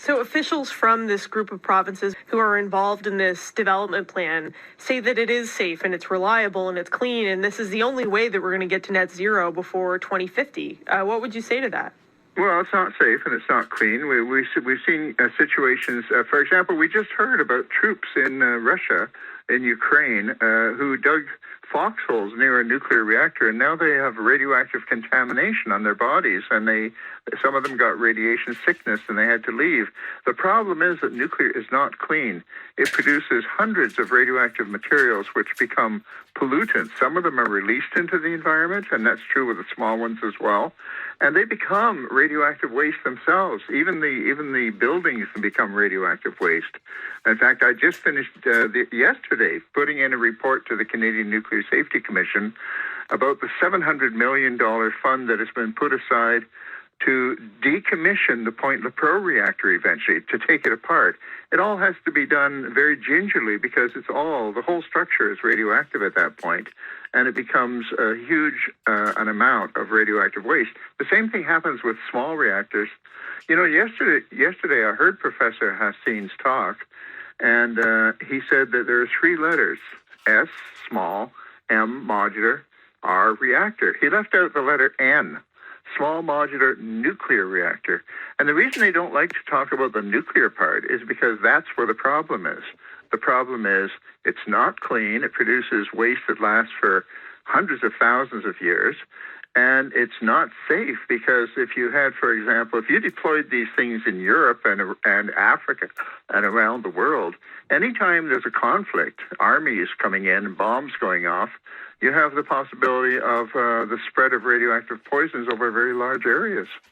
So officials from this group of provinces who are involved in this development plan say that it is safe and it's reliable and it's clean, and this is the only way that we're going to get to net zero before 2050. What would you say to that? Well, it's not safe and it's not clean. We've seen situations, for example, we just heard about troops in Russia, in Ukraine, who dug foxholes near a nuclear reactor, and now they have radioactive contamination on their bodies, and some of them got radiation sickness and they had to leave. The problem is that nuclear is not clean. It produces hundreds of radioactive materials which become pollutants. Some of them are released into the environment, and that's true with the small ones as well. And they become radioactive waste themselves. Even the buildings can become radioactive waste. In fact, I just finished yesterday putting in a report to the Canadian Nuclear Safety Commission about the $700 million fund that has been put aside to decommission the Point Lepreau reactor eventually, to take it apart. It all has to be done very gingerly because the whole structure is radioactive at that point, and it becomes a huge an amount of radioactive waste. The same thing happens with small reactors. You know, yesterday I heard Professor Hassein's talk, and he said that there are three letters: S, small, M, modular, R, reactor. He left out the letter N. Small Modular Nuclear Reactor. And the reason they don't like to talk about the nuclear part is because that's where the problem is. The problem is it's not clean. It produces waste that lasts for hundreds of thousands of years. And it's not safe because if you had, for example, if you deployed these things in Europe and Africa and around the world, anytime there's a conflict, armies coming in, bombs going off, you have the possibility of the spread of radioactive poisons over very large areas.